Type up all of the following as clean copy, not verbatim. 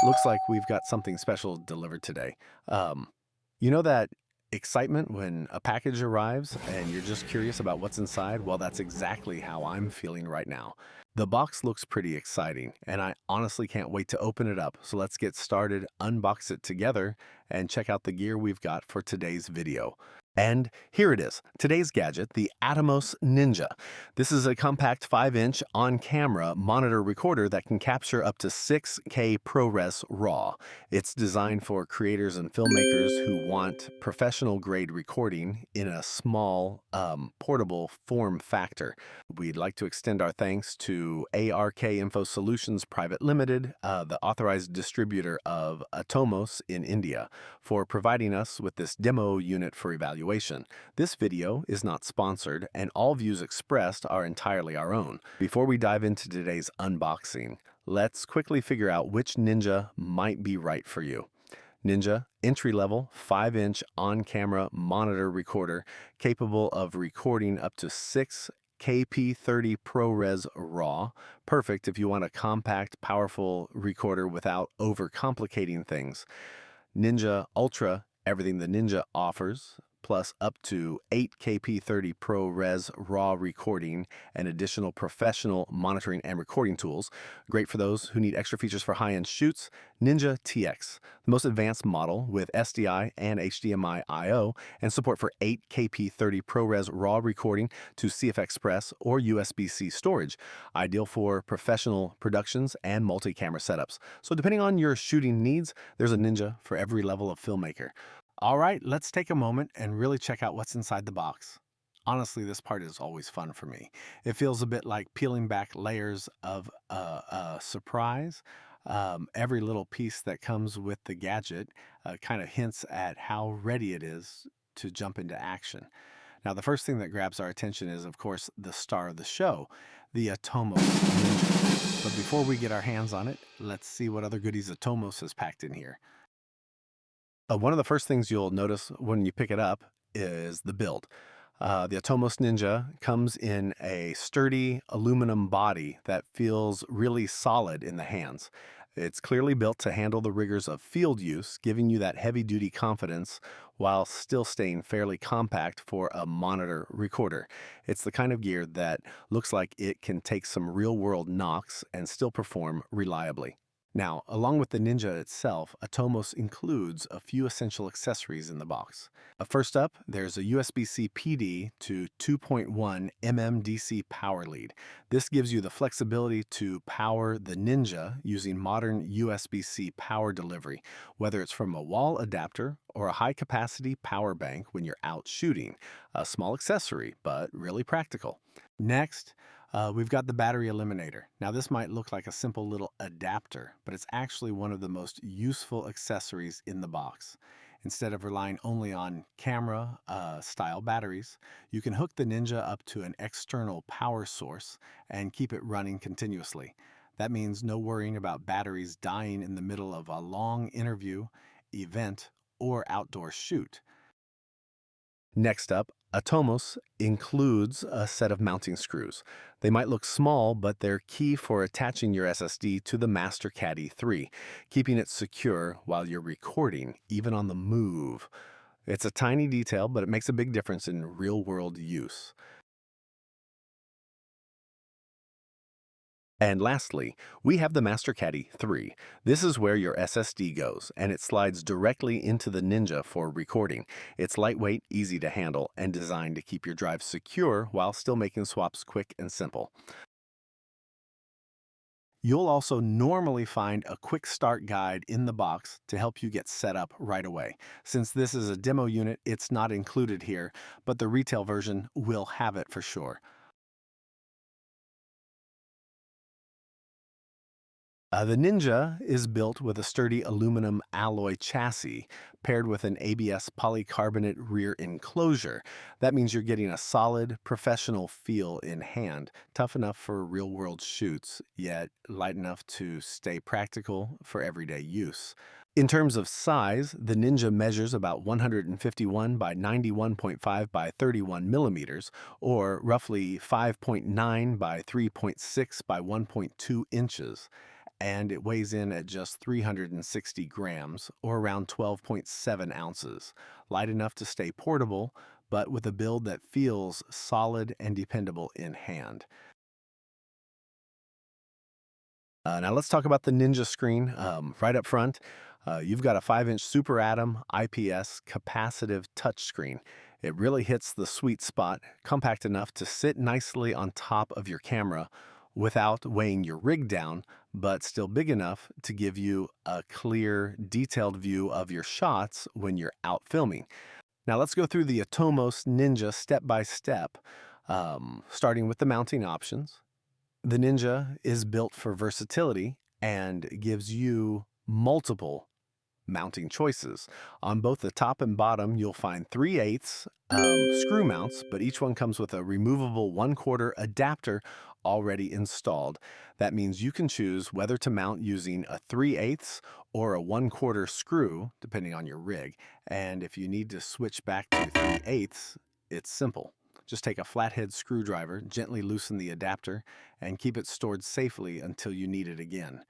Looks like we've got something special delivered today. Um, you know that excitement when a package arrives and you're just curious about what's inside? Well, that's exactly how I'm feeling right now. The box looks pretty exciting, and I honestly can't wait to open it up. So let's get started, unbox it together, and check out the gear we've got for today's video. And here it is, today's gadget, the Atomos Ninja. This is a compact 5-inch on-camera monitor recorder that can capture up to 6K ProRes RAW. It's designed for creators and filmmakers who want professional-grade recording in a small, portable form factor. We'd like to extend our thanks to ARK Info Solutions Private Limited, the authorized distributor of Atomos in India, for providing us with this demo unit for evaluation. This video is not sponsored, and all views expressed are entirely our own. Before we dive into today's unboxing, let's quickly figure out which Ninja might be right for you. Ninja entry-level 5-inch on-camera monitor recorder capable of recording up to 6 KP30 ProRes RAW. Perfect if you want a compact, powerful recorder without overcomplicating things. Ninja Ultra, everything the Ninja offers, plus up to 8 KP30 ProRes RAW recording and additional professional monitoring and recording tools. Great for those who need extra features for high-end shoots. Ninja TX, the most advanced model with SDI and HDMI I/O and support for 8 KP30 ProRes RAW recording to CF Express or USB-C storage, ideal for professional productions and multi-camera setups. So depending on your shooting needs, there's a Ninja for every level of filmmaker. All right, let's take a moment and really check out what's inside the box. Honestly, this part is always fun for me. It feels a bit like peeling back layers of a surprise. Every little piece that comes with the gadget kind of hints at how ready it is to jump into action. Now, the first thing that grabs our attention is, of course, the star of the show, the Atomos Ninja. But before we get our hands on it, let's see what other goodies Atomos has packed in here. One of the first things you'll notice when you pick it up is the build. The Atomos Ninja comes in a sturdy aluminum body that feels really solid in the hands. It's clearly built to handle the rigors of field use, giving you that heavy-duty confidence while still staying fairly compact for a monitor recorder. It's the kind of gear that looks like it can take some real-world knocks and still perform reliably. Now, along with the Ninja itself, Atomos includes a few essential accessories in the box. First up, there's a USB-C PD to 2.1 DC power lead. This gives you the flexibility to power the Ninja using modern USB-C power delivery, whether it's from a wall adapter or a high-capacity power bank when you're out shooting. A small accessory, but really practical. Next, we've got the battery eliminator. Now, this might look like a simple little adapter, but it's actually one of the most useful accessories in the box. Instead of relying only on camera style batteries, you can hook the Ninja up to an external power source and keep it running continuously. That means no worrying about batteries dying in the middle of a long interview, event, or outdoor shoot. Next up, Atomos includes a set of mounting screws. They might look small, but they're key for attaching your SSD to the Master Caddy 3, keeping it secure while you're recording, even on the move. It's a tiny detail, but it makes a big difference in real-world use. And lastly, we have the Master Caddy 3. This is where your SSD goes, and it slides directly into the Ninja for recording. It's lightweight, easy to handle, and designed to keep your drive secure while still making swaps quick and simple. You'll also normally find a quick start guide in the box to help you get set up right away. Since this is a demo unit, it's not included here, but the retail version will have it for sure. The Ninja is built with a sturdy aluminum alloy chassis paired with an ABS polycarbonate rear enclosure. That means you're getting a solid, professional feel in hand, tough enough for real-world shoots, yet light enough to stay practical for everyday use. In terms of size, the Ninja measures about 151 by 91.5 by 31 millimeters, or roughly 5.9 by 3.6 by 1.2 inches. and it weighs in at just 360 grams, or around 12.7 ounces, light enough to stay portable, but with a build that feels solid and dependable in hand. Now let's talk about the Ninja screen. Right up front, you've got a 5-inch Super Atom IPS capacitive touchscreen. It really hits the sweet spot, compact enough to sit nicely on top of your camera without weighing your rig down, but still big enough to give you a clear, detailed view of your shots when you're out filming. Now let's go through the Atomos Ninja step by step, starting with the mounting options. The Ninja is built for versatility and gives you multiple mounting choices. On both the top and bottom, you'll find 3/8 screw mounts, but each one comes with a removable 1/4 adapter already installed. That means you can choose whether to mount using a 3/8 or a 1/4 screw, depending on your rig. And if you need to switch back to 3/8, it's simple. Just take a flathead screwdriver, gently loosen the adapter, and keep it stored safely until you need it again.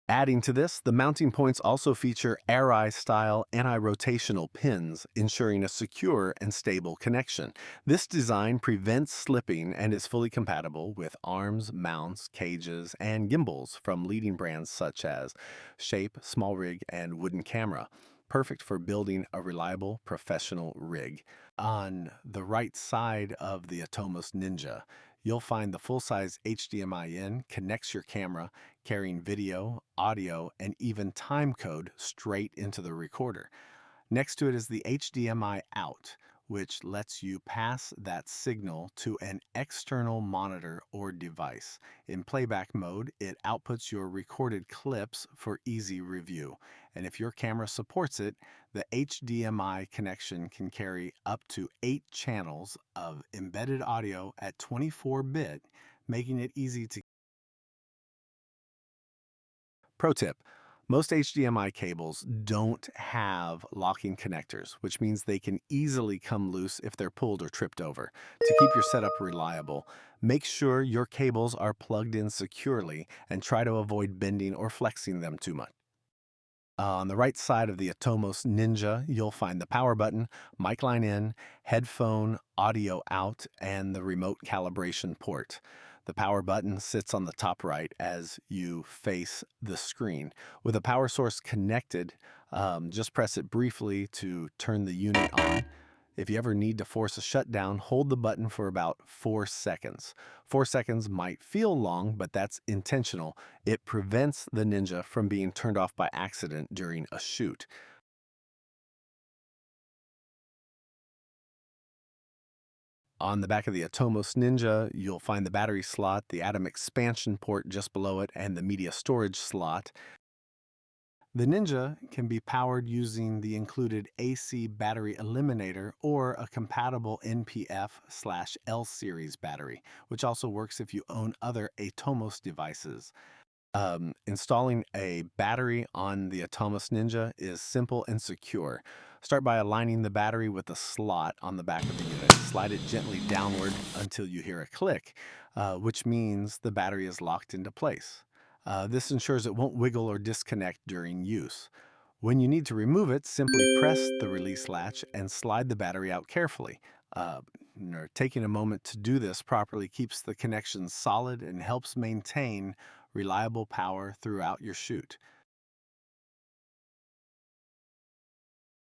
Adding to this, the mounting points also feature Arai-style anti-rotational pins, ensuring a secure and stable connection. This design prevents slipping and is fully compatible with arms, mounts, cages, and gimbals from leading brands such as Shape, Small Rig, and Wooden Camera. Perfect for building a reliable professional rig. On the right side of the Atomos Ninja, you'll find the full-size HDMI in connects your camera, carrying video, audio, and even time code straight into the recorder. Next to it is the HDMI out, which lets you pass that signal to an external monitor or device. In playback mode, it outputs your recorded clips for easy review. And if your camera supports it, the HDMI connection can carry up to 8 channels of embedded audio at 24-bit, making it easy to. Pro tip: most HDMI cables don't have locking connectors, which means they can easily come loose if they're pulled or tripped over. To keep your setup reliable, make sure your cables are plugged in securely and try to avoid bending or flexing them too much. On the right side of the Atomos Ninja, you'll find the power button, mic line in, headphone audio out, and the remote calibration port. The power button sits on the top right as you face the screen. With a power source connected, just press it briefly to turn the unit on. If you ever need to force a shutdown, hold the button for about 4 seconds. 4 seconds might feel long, but that's intentional. It prevents the Ninja from being turned off by accident during a shoot. On the back of the Atomos Ninja, you'll find the battery slot, the Atom expansion port just below it, and the media storage slot. The Ninja can be powered using the included AC battery eliminator or a compatible NPF/L series battery, which also works if you own other Atomos devices. Installing a battery on the Atomos Ninja is simple and secure. Start by aligning the battery with the slot on the back of the unit. Slide it gently downward until you hear a click, which means the battery is locked into place. This ensures it won't wiggle or disconnect during use. When you need to remove it, simply press the release latch and slide the battery out carefully. Uh, Taking a moment to do this properly keeps the connection solid and helps maintain reliable power throughout your shoot.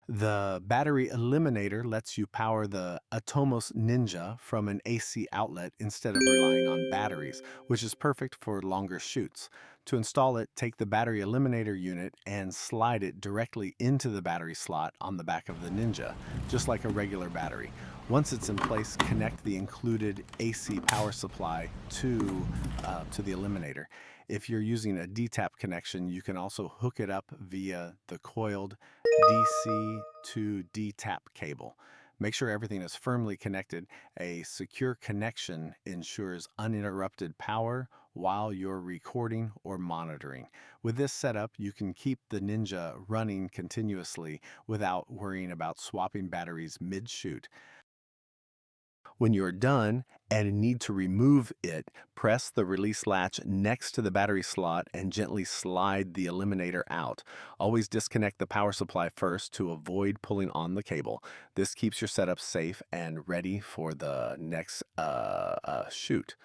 The battery eliminator lets you power the Atomos Ninja from an AC outlet instead of relying on batteries, which is perfect for longer shoots. To install it, take the battery eliminator unit and slide it directly into the battery slot on the back of the Ninja, just like a regular battery. Once it's in place, connect the included AC power supply to the eliminator. If you're using a DTAP connection, you can also hook it up via the coiled DC to DTAP cable. Make sure everything is firmly connected. A secure connection ensures uninterrupted power while you're recording or monitoring. With this setup, you can keep the Ninja running continuously without worrying about swapping batteries mid-shoot. When you're done and need to remove it, press the release latch next to the battery slot and gently slide the eliminator out. Always disconnect the power supply first to avoid pulling on the cable. This keeps your setup safe and ready for the next shoot.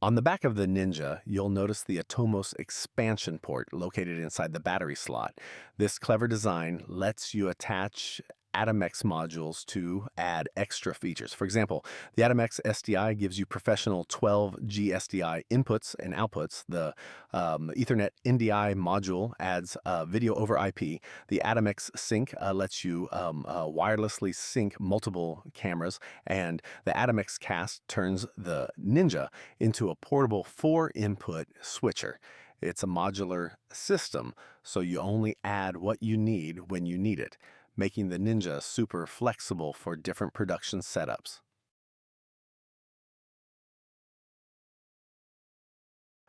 On the back of the Ninja, you'll notice the Atomos expansion port located inside the battery slot. This clever design lets you attach AtomX modules to add extra features. For example, the AtomX SDI gives you professional 12G SDI inputs and outputs. The Ethernet NDI module adds video over IP. The AtomX Sync lets you wirelessly sync multiple cameras, and the AtomX Cast turns the Ninja into a portable 4-input switcher. It's a modular system, so you only add what you need when you need it, making the Ninja super flexible for different production setups.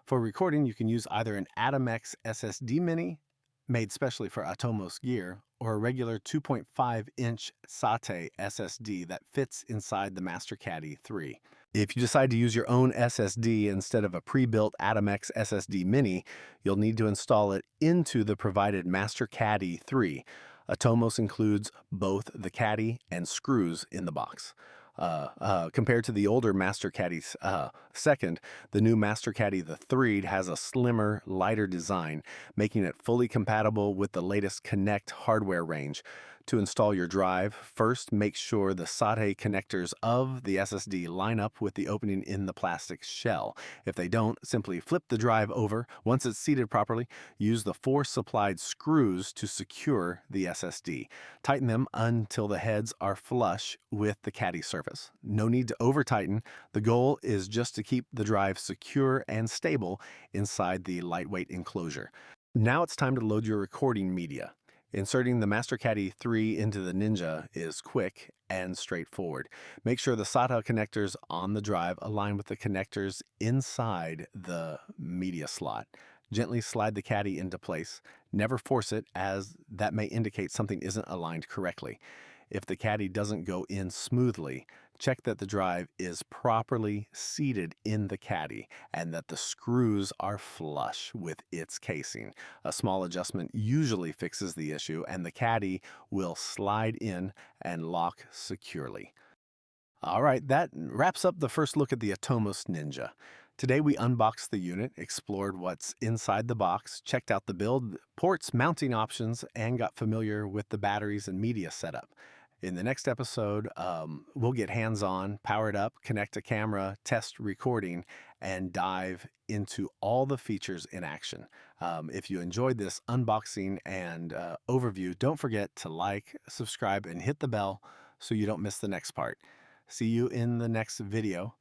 For recording, you can use either an AtomX SSD Mini, made specially for Atomos gear, or a regular 2.5-inch SATA SSD that fits inside the MasterCaddy 3. If you decide to use your own SSD instead of a pre-built AtomX SSD Mini, you'll need to install it into the provided MasterCaddy 3. Atomos includes both the caddy and screws in the box. Compared to the older MasterCaddy second, the new MasterCaddy the 3 has a slimmer, lighter design, making it fully compatible with the latest Connect hardware range. To install your drive, first make sure the SATA connectors of the SSD line up with the opening in the plastic shell. If they don't, simply flip the drive over. Once it's seated properly, use the 4 supplied screws to secure the SSD. Tighten them until the heads are flush with the caddy surface. No need to over-tighten. The goal is just to keep the drive secure and stable inside the lightweight enclosure. Now it's time to load your recording media. Inserting the MasterCaddy 3 into the Ninja is quick and straightforward. Make sure the SATA connectors on the drive align with the connectors inside the media slot. Gently slide the caddy into place. Never force it, as that may indicate something isn't aligned correctly. If the caddy doesn't go in smoothly, check that the drive is properly seated in the caddy and that the screws are flush with its casing. A small adjustment usually fixes the issue, and the caddy will slide in and lock securely. All right, that wraps up the first look at the Atomos Ninja. Today we unboxed the unit, explored what's inside the box, checked out the build, ports, mounting options, and got familiar with the batteries and media setup. In the next episode, we'll get hands-on, power it up, connect a camera, test recording, and dive into all the features in action. If you enjoyed this unboxing and overview, don't forget to like, subscribe, and hit the bell so you don't miss the next part. See you in the next video.